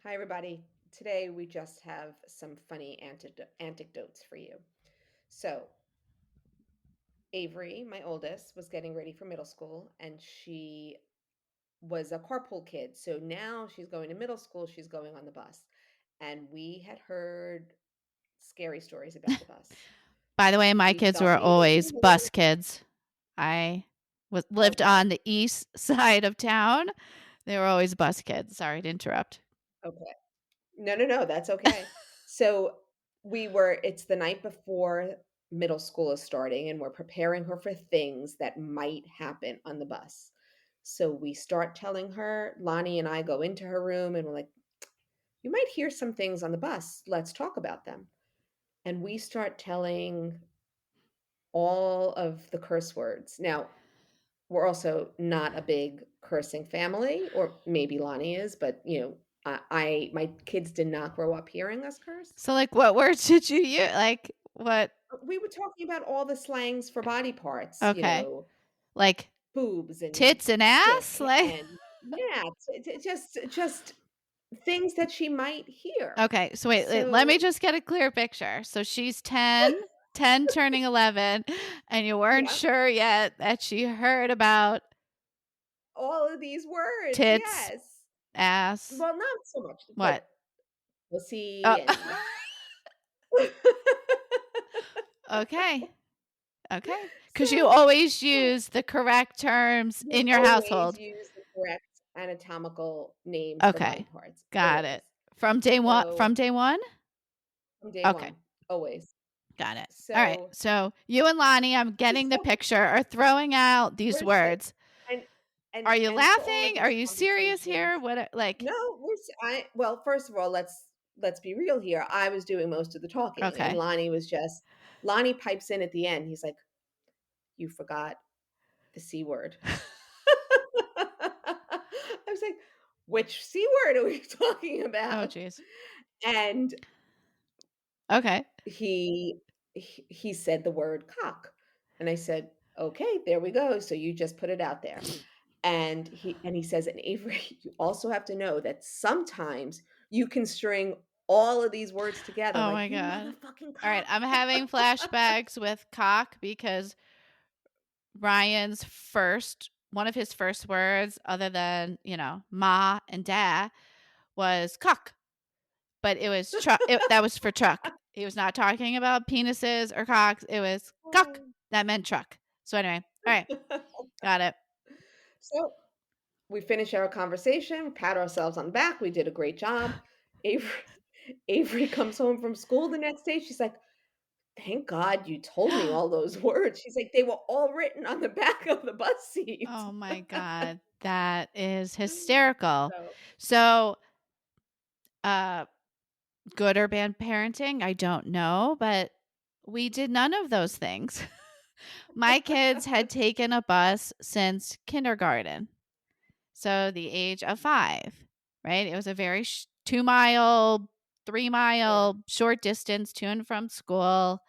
Hi, everybody. Today we just have some funny anecdotes for you. So, Avery, my oldest, was getting ready for middle school and she was a carpool kid. So now she's going to middle school, she's going on the bus. And we had heard scary stories about the bus. By the way, my We kids thought were maybe we always were bus kids. I lived okay. on the east side of town. They were always bus kids. Sorry to interrupt. Okay. No, no, no, that's okay. So it's the night before middle school is starting, and we're preparing her for things that might happen on the bus. So we start telling her, Lonnie and I go into her room and we're like, you might hear some things on the bus. Let's talk about them. And we start telling all of the curse words. Now, we're also not a big cursing family, or maybe Lonnie is, but my kids did not grow up hearing us curse. So, like, what words did you use? Like, what? We were talking about all the slangs for body parts, Okay. Like, boobs and tits and ass? dick Like, and yeah, just things that she might hear. okay. So, wait, let me So, just get a clear picture. So, she's 10 turning 11, and you weren't yeah, sure yet that she heard about all of these words, tits, yes. ass, Well, not so much, what? but pussy Oh, and okay. Okay, because you so always so use the correct terms we in your always household. use the correct anatomical names for body Okay, parts, got always. it. From day one So, from day one? from day Okay, one, always. got it. Alright, So, so you and Lonnie, I'm getting the so picture, are throwing out these we're saying words. and Are you and to all of laughing? Are these you serious here? conversations What like no, well, first of all, let's be real here. I was doing most of the talking, and okay. Lonnie pipes in at the end. He's like, "You forgot the C word." I was like, "Which C word are we talking Oh, about?" jeez. And Okay. he said the word cock, and I said, "Okay, there we go. So you just put it out there." And he says, "And Avery, you also have to know that sometimes you can string all of these words together Oh like my you god. motherfucking Alright, cock." I'm having flashbacks with cock because Ryan's first one of his first words other than, ma and da was cock. But it was truck. That was for truck. He was not talking about penises or cocks. It was cock. That meant truck. So anyway, all right, got it. So we finish our conversation, pat ourselves on the back. We did a great job. Avery, Avery comes home from school the next day. She's like, "Thank God you told me all those words." She's like, "They were all written on the back of the bus seat." Oh my god, that is hysterical. So, So, uh, good or bad parenting, I don't know, but we did none of those things. My kids had taken a bus since kindergarten, so the age of 5, right? It was a very 2 mile, three sure. mile short distance to and from school.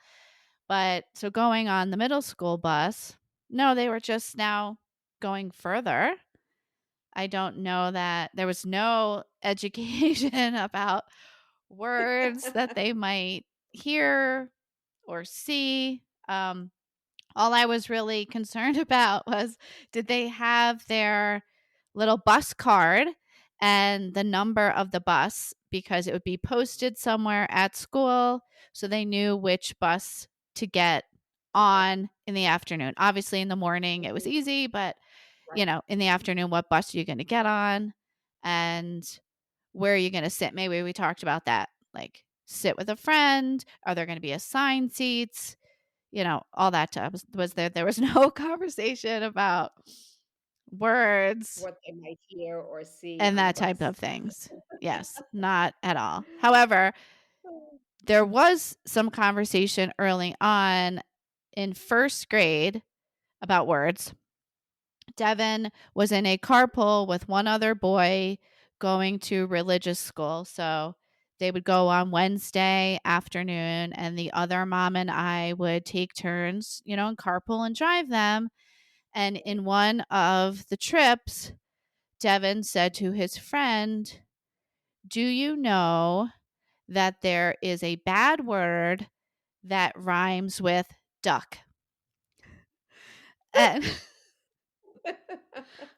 But so going on the middle school bus, no, they were just now going further. I don't know that there was no education about words that they might hear or see. All I was really concerned about was, did they have their little bus card and the number of the bus, because it would be posted somewhere at school so they knew which bus to get Okay. on in the afternoon. Obviously in the morning it was Mhm. easy, but Right. in the afternoon, what bus are you going to get on and where are you going to sit? Maybe we talked about that. Like, sit with a friend. Are there going to be assigned seats? All that stuff. There was no conversation about words What they might hear or see and on the that type bus. of things. Yes, not at all. However, there was some conversation early on in first grade about words. Devin was in a carpool with one other boy going to religious school. So they would go on Wednesday afternoon, and the other mom and I would take turns, and carpool and drive them. And in one of the trips, Devin said to his friend, Do you know that there is a bad word that rhymes with duck? And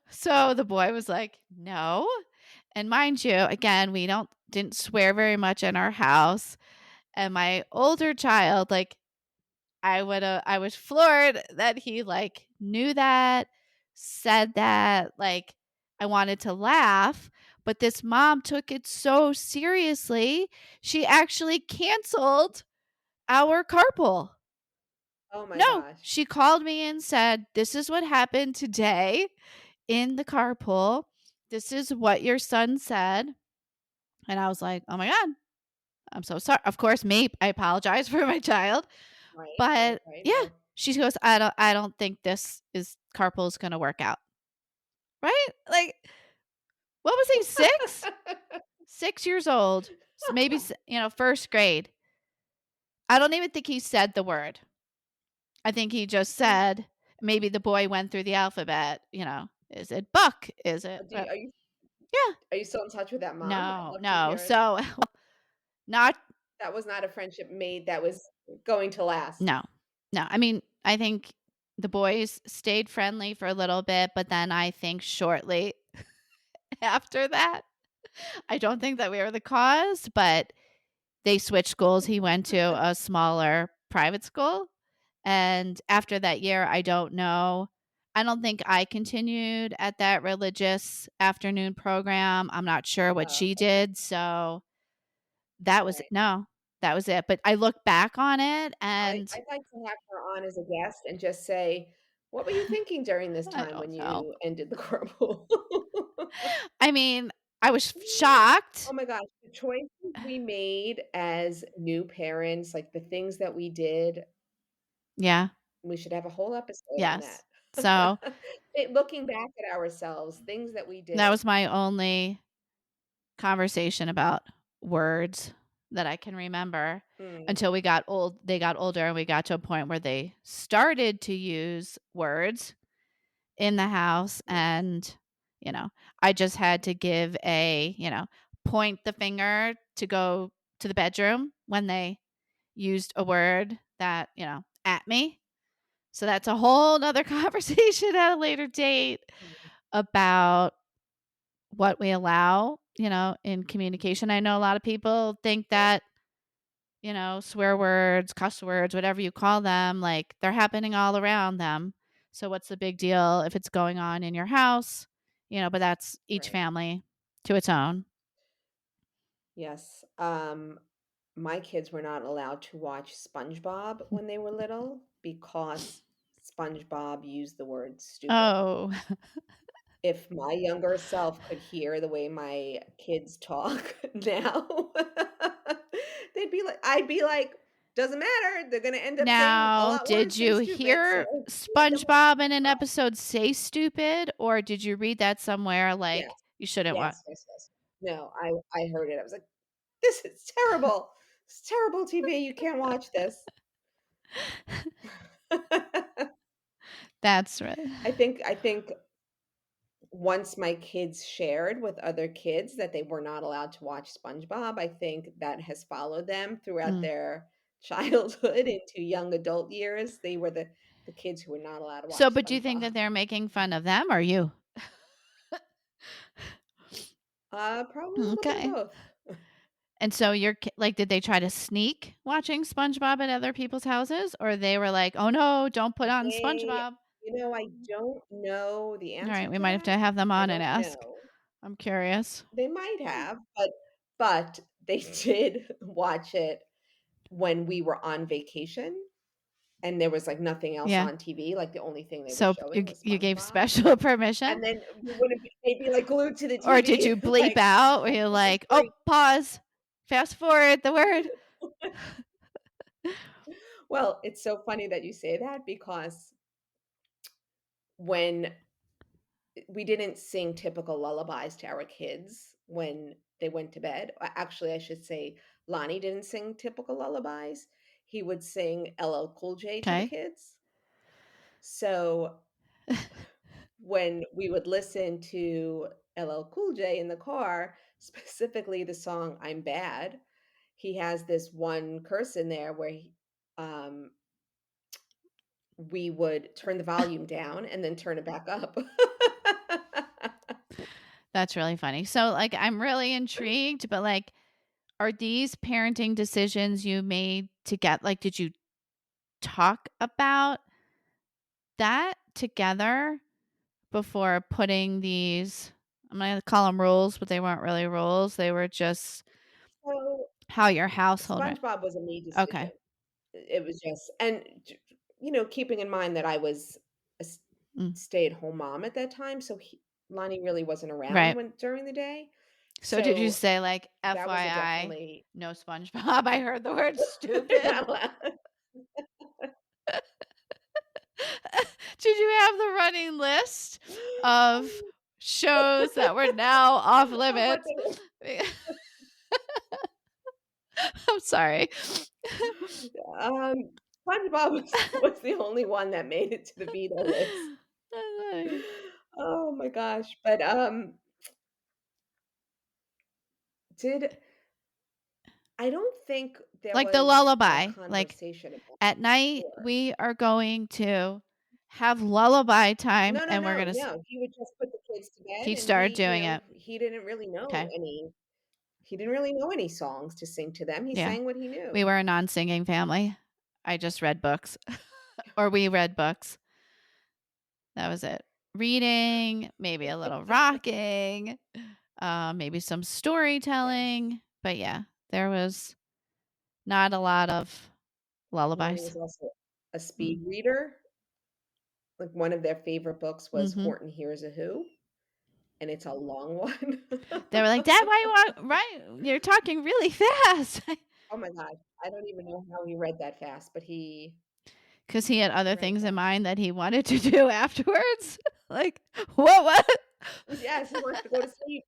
so the boy was like, "No." And mind you, again, we don't didn't swear very much in our house. And my older child, like, I was floored that he, like, knew that, said that, like, I wanted to laugh, but this mom took it so seriously, she actually canceled our carpool. Oh my No, gosh. she called me and said, "This is what happened today in the carpool. This is what your son said." And I was like, "Oh my god, I'm so sorry." Of course, me, I apologize for my child. Right, right, But right. yeah, Well, she goes, "I don't think this is carpool's gonna work out." Right? Like, what was he, 6? 6 years old. Maybe 1st grade. I don't even think he said the word. I think he just said maybe the boy went through the alphabet, "Is it buck? Is it" do you yeah. are you still in touch with that mom? I'd No, love to no. hear it. So, not That was not a friendship made that was going to last. no. No, I mean, I think the boys stayed friendly for a little bit, but then I think shortly after that, I don't think that we were the cause, but they switched schools. He went to a smaller private school, and after that year, I don't know. I don't think I continued at that religious afternoon program. I'm not sure what Oh, she okay. did, so that was Right. no, that was it, but I look back on it and I'd like to have her on as a guest and just say, "What were you thinking during this I time don't when know. you ended the carpool?" I mean, I was shocked. Oh my gosh, the choices we made as new parents, like the things that we did, Yeah, we should have a whole episode on that. yes. So, Looking back at ourselves, things that we that did. was my only conversation about words that I can remember Mm, until we got old they got older and we got to a point where they started to use words in the house yes, and, you know, I just had to give point the finger to go to the bedroom when they used a word that, at me. So that's a whole nother conversation at a later date mm, about what we allow, in communication. I know a lot of people think right, that, swear words, cuss words, whatever you call them, like they're happening all around them. So what's the big deal if it's going on in your house? But that's each right. family to its own. Yes. My kids were not allowed to watch SpongeBob when they were little because SpongeBob used the word stupid. Oh, If my younger self could hear the way my kids talk now, I'd be like, "Doesn't matter, they're gonna end up saying a now lot did worse than you stupid, so hear let them watch SpongeBob in an SpongeBob." episode say stupid, or did you read that somewhere Yes, like you shouldn't want? yes, yes, yes. No, I heard it, I was like, "This is terrible. It's terrible TV, you can't watch this." That's right. I think once my kids shared with other kids that they were not allowed to watch SpongeBob, I think that has followed them throughout Mm. their childhood into young adult years. They were the kids who were not allowed to So, watch but do you think SpongeBob. that they're making fun of them or you? Probably a little bit of Okay. both. And so like, did they try to sneak watching SpongeBob at other people's houses, or they were like, "Oh no, don't put on They SpongeBob"? I don't know the All answer right, we to might have that. to have them I on and don't ask. know. I'm curious. They might have, but they did watch it when we were on vacation. And there was, like, nothing else Yeah. on TV, like, the only thing they were So showing was you gave SpongeBob, special permission, and then we wouldn't be they'd be, like, glued to the or did TV, you bleep like, out? Were you "This is like, "Oh, great." pause, fast forward the word"? Well, it's so funny that you say that because when we didn't sing typical lullabies to our kids when they went to bed. Actually, I should say Lonnie didn't sing typical lullabies. He would sing LL Cool J to the Okay. kids. So when we would listen to LL Cool J in the car, specifically the song "I'm Bad." He has this one curse in there where um, we would turn the volume down and then turn it back up. That's really funny. So, like, I'm really intrigued, but, like, are these parenting decisions you made to get like, did you talk about that together before putting these I'm gonna call them rules, but they weren't really rules. They were just So, how your household ran. SpongeBob was a me Okay. decision. It was just keeping in mind that I was a Mm, stay-at-home mom at that time, so Lonnie really wasn't around right. when during the day. So did you So, say, like, that was a "FYI, definitely no SpongeBob"? I heard the word you're stupid. not allowed. Did you have the running list of shows that were now off Of what limits? they were I'm sorry. um, SpongeBob was the only one that made it to the veto list. That's funny. Oh my gosh, but, did I don't think there Like the was a lullaby, like, conversation about at it night, before. we are going to have lullaby time, No, no, and we're no, gonna s no, he would just put the kids to bed he and started doing it. he didn't really know Okay. any songs to sing to them, he Yeah. sang what he We knew. were a non-singing family. I just read books, or we read books. That was it. Reading, maybe a little rocking, maybe some Yes. storytelling, but yeah, there was not a lot of Lonnie lullabies. was also a Mm. speed reader, like, one of their favorite books was Mhm. Horton Hears a Who, and it's a long one. They were like, "Dad, why you want right? You're talking really fast." Oh my gosh, I don't even know how he read that fast, but Because he had he other read it things in fast. mind that he wanted to do afterwards. Like, what? Yes, he wants to go to sleep.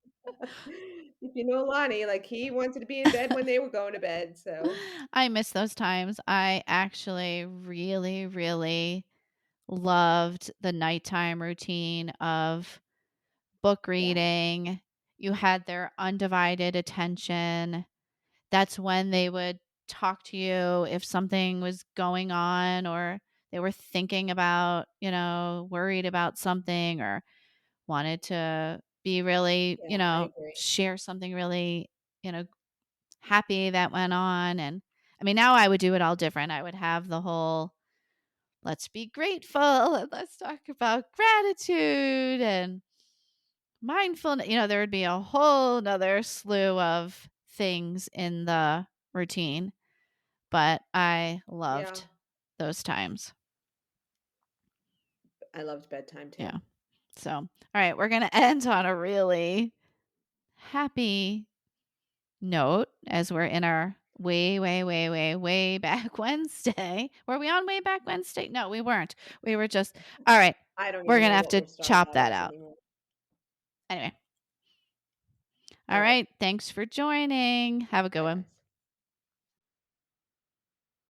If you know Lonnie, like, he wanted to be in bed when they were going to bed, so I miss those times. I actually really, really loved the nighttime routine of book yeah, reading. You had their undivided attention. That's when they would talk to you if something was going on or they were thinking about, worried about something or wanted to be really, yeah, I agree. share something really, you know, happy that went on. And I mean, now I would do it all different. I would have the whole let's be grateful and let's talk about gratitude and mindfulness. There would be a whole nother slew of things in the routine, but I Yeah, loved those times. I loved bedtime too. Yeah. So, all right, we're going to end on a really happy note as we're in our way, way, way, way, way back Wednesday. Were we on way back Wednesday? No, we weren't. We were just, all right, I don't we're even going to know have what to we're starting chop out that as out. anymore. Anyway, all Alright, right. Thanks for joining. Have a good bye, one. guys.